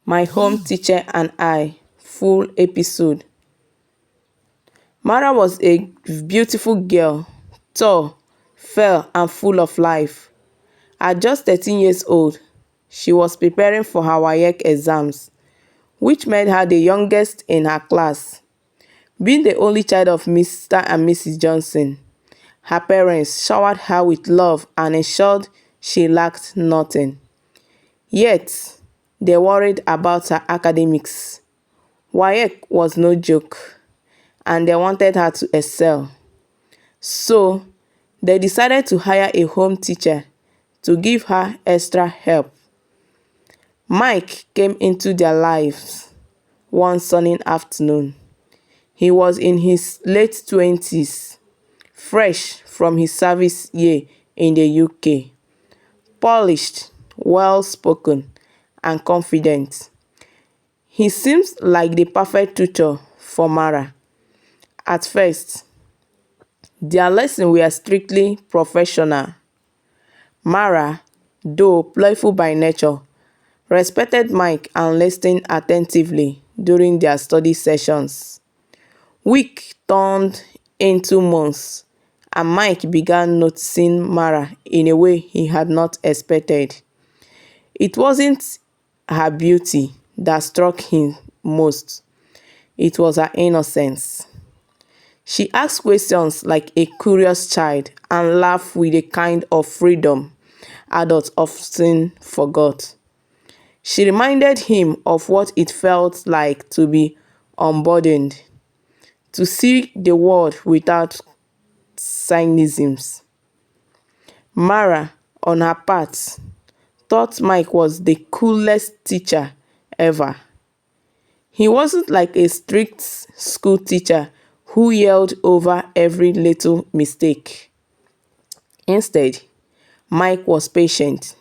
My Home Teacher and I, full episode. Mara was a beautiful girl, tall, fair and full of life. At just 13 years old, she was preparing for her WAEC exams, which made her the youngest in her class. Being the only child of Mr. and Mrs. Johnson, her parents showered her with love and ensured she lacked nothing. Yet, they worried about her academics. WAEC was no joke, and they wanted her to excel. So, they decided to hire a home teacher to give her extra help. Mike came into their lives one sunny afternoon. He was in his late 20s, fresh from his service year in the UK, polished, well-spoken, and confident. He seems like the perfect tutor for Mara. At first, their lessons were strictly professional. Mara, though playful by nature, respected Mike and listened attentively during their study sessions. Weeks turned into months, and Mike began noticing Mara in a way he had not expected. It wasn't her beauty that struck him most, it was her innocence. She asked questions like a curious child and laughed with a kind of freedom adults often forgot. She reminded him of what it felt like to be unburdened, to see the world without cynicism. Mara, on her part, thought Mike was the coolest teacher ever. He wasn't like a strict school teacher who yelled over every little mistake. Instead, Mike was patient,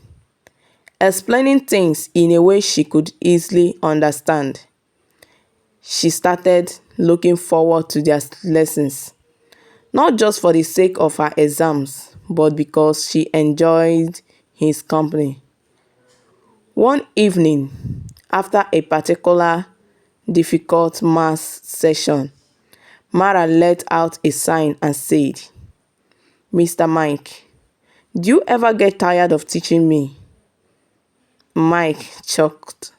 explaining things in a way she could easily understand. She started looking forward to their lessons, not just for the sake of her exams, but because she enjoyed his company. One evening, after a particular difficult math session, Mara let out a sigh and said, "Mr. Mike, do you ever get tired of teaching me?" Mike chuckled.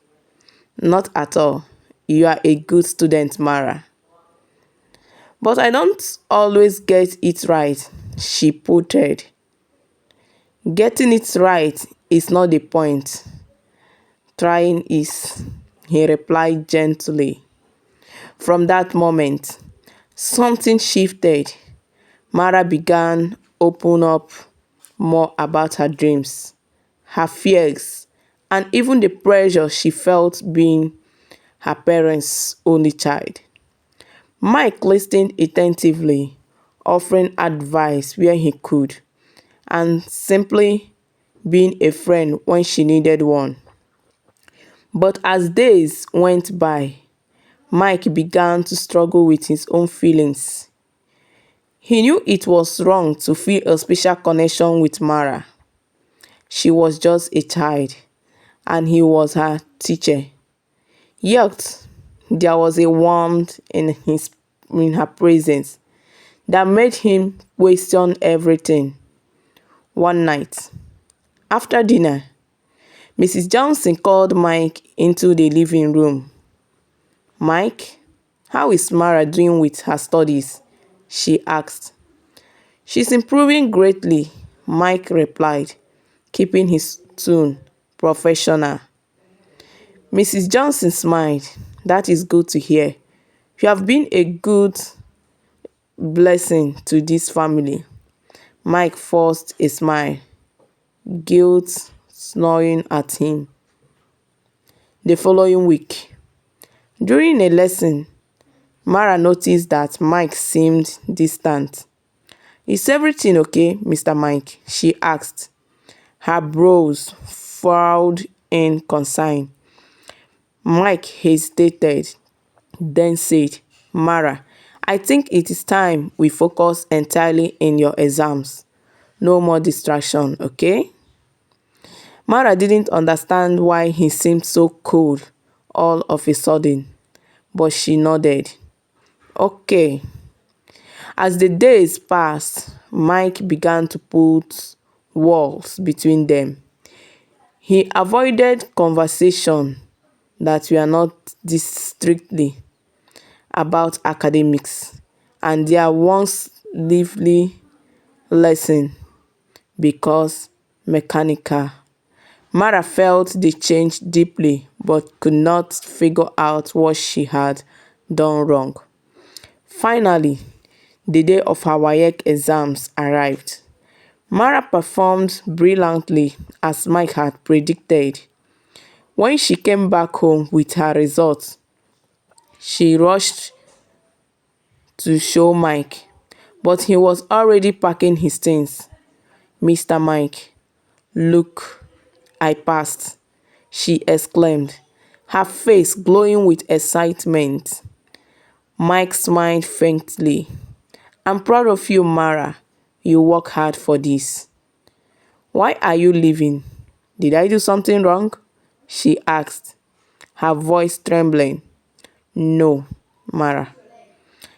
"Not at all. You are a good student, Mara." "But I don't always get it right," she pouted. "Getting it right is not the point. Trying is," he replied gently. From that moment, something shifted. Mara began open up more about her dreams, her fears, and even the pressure she felt being her parents' only child. Mike listened attentively, offering advice where he could, and simply being a friend when she needed one. But as days went by, Mike began to struggle with his own feelings. He knew it was wrong to feel a special connection with Mara. She was just a child, and he was her teacher. Yet, there was a warmth in her presence that made him question everything. One night, after dinner, Mrs. Johnson called Mike into the living room. "Mike, how is Mara doing with her studies?" she asked. "She's improving greatly," Mike replied, keeping his tone professional. Mrs. Johnson smiled. "That is good to hear. You have been a good blessing to this family." Mike forced a smile, guilt gnawing at him. The following week, during a lesson, Mara noticed that Mike seemed distant. "Is everything okay, Mr. Mike?" she asked. Her brows furrowed in concern. Mike hesitated, then said, "Mara, I think it is time we focus entirely in your exams. No more distraction, okay?" Mara didn't understand why he seemed so cold all of a sudden, but she nodded. Okay. As the days passed, Mike began to put walls between them. He avoided conversation that were not this strictly about academics and their once lively lesson because mechanical. Mara felt the change deeply but could not figure out what she had done wrong. Finally, the day of her WAEC exams arrived. Mara performed brilliantly as Mike had predicted. When she came back home with her results, she rushed to show Mike, but he was already packing his things. "Mr. Mike, look, I passed," she exclaimed, her face glowing with excitement. Mike smiled faintly. "I'm proud of you, Mara. You work hard for this." "Why are you leaving? Did I do something wrong?" she asked, her voice trembling. "No, Mara.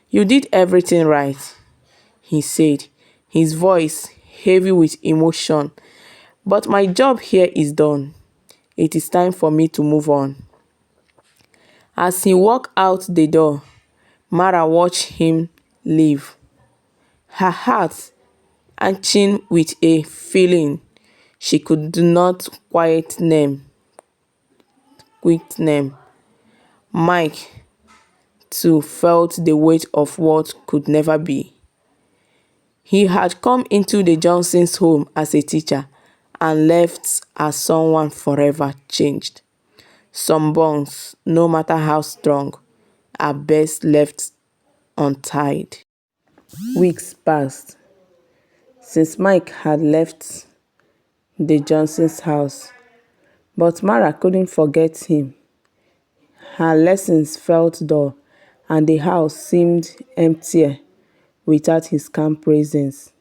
You did everything right," he said, his voice heavy with emotion. "But my job here is done. It is time for me to move on." As he walked out the door, Mara watched him leave, her heart aching with a feeling she could not quite name. Mike, too, felt the weight of what could never be. He had come into the Johnsons' home as a teacher and left as someone forever changed. Some bonds, no matter how strong, are best left untied. Weeks passed since Mike had left the Johnsons' house, but Mara couldn't forget him. Her lessons felt dull, and the house seemed emptier without his calm presence.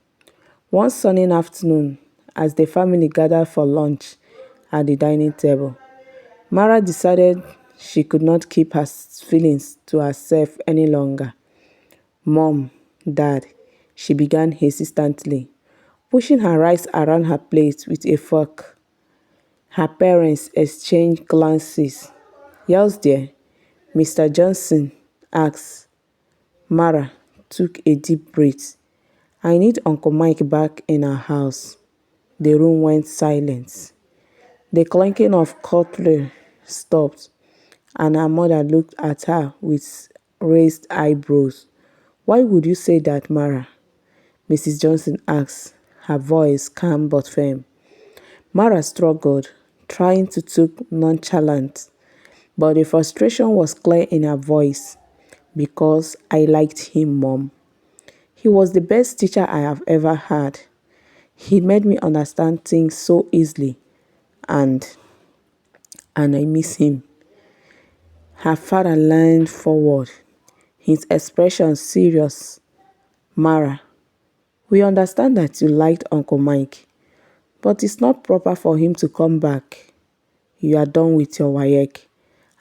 One sunny afternoon, as the family gathered for lunch at the dining table, Mara decided she could not keep her feelings to herself any longer. "Mom, Dad," she began hesitantly, pushing her rice around her plate with a fork. Her parents exchanged glances. "Yes, dear?" Mr. Johnson asked. Mara took a deep breath. "I need Uncle Mike back in our house." The room went silent. The clanking of cutlery stopped, and her mother looked at her with raised eyebrows. "Why would you say that, Mara?" Mrs. Johnson asked, her voice calm but firm. Mara struggled, trying to look nonchalant, but the frustration was clear in her voice. "Because I liked him, Mom. He was the best teacher I have ever had. He made me understand things so easily, and I miss him." Her father leaned forward, his expression serious. "Mara, we understand that you liked Uncle Mike, but it's not proper for him to come back. You are done with your WAEC,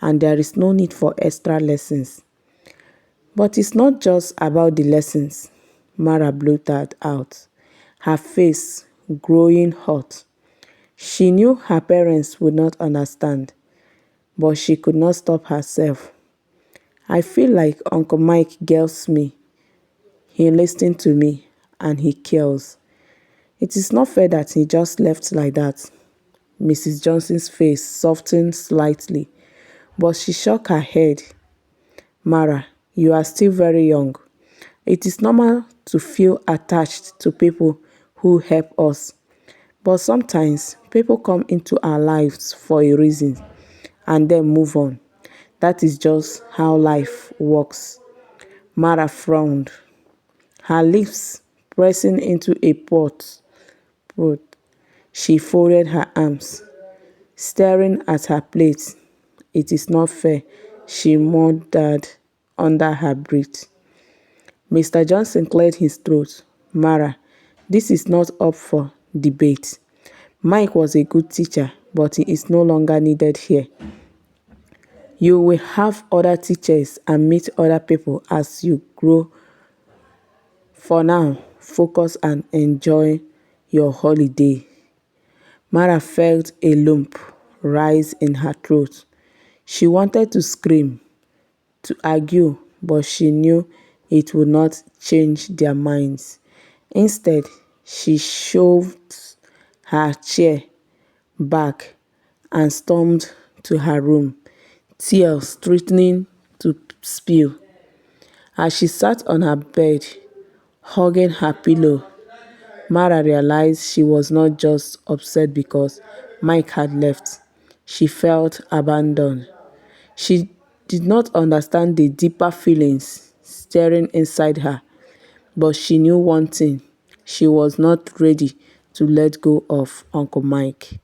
and there is no need for extra lessons." "But it's not just about the lessons," Mara blurted out, her face growing hot. She knew her parents would not understand, but she could not stop herself. "I feel like Uncle Mike gets me. He listens to me, and he cares. It is not fair that he just left like that." Mrs. Johnson's face softened slightly, but she shook her head. "Mara, you are still very young. It is normal to feel attached to people who help us. But sometimes people come into our lives for a reason and then move on. That is just how life works." Mara frowned, her lips pressing into a pot. She folded her arms, staring at her plate. "It is not fair," she muttered under her breath. Mr. Johnson cleared his throat. "Mara, this is not up for debate. Mike was a good teacher, but he is no longer needed here. You will have other teachers and meet other people as you grow. For now, focus and enjoy your holiday." Mara felt a lump rise in her throat. She wanted to scream, to argue, but she knew it would not change their minds. Instead, she shoved her chair back and stormed to her room, tears threatening to spill. As she sat on her bed, hugging her pillow, Mara realized she was not just upset because Mike had left. She felt abandoned. She did not understand the deeper feelings stirring inside her, but she knew one thing: she was not ready to let go of Uncle Mike.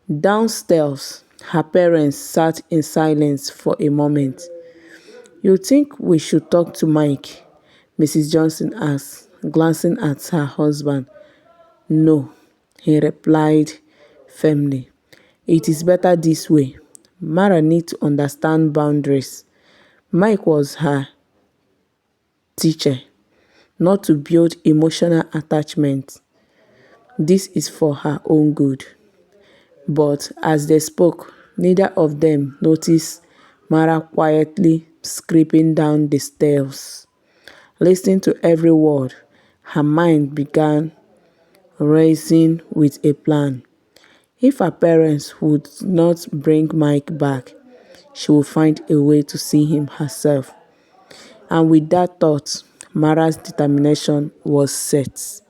Downstairs, her parents sat in silence for a moment. "You think we should talk to Mike?" Mrs. Johnson asked, glancing at her husband. "No," he replied firmly. "It is better this way. Mara needs to understand boundaries. Mike was her teacher, not to build emotional attachment. This is for her own good." But as they spoke, neither of them noticed Mara quietly creeping down the stairs. Listening to every word, her mind began racing with a plan. If her parents would not bring Mike back, she would find a way to see him herself. And with that thought, Mara's determination was set.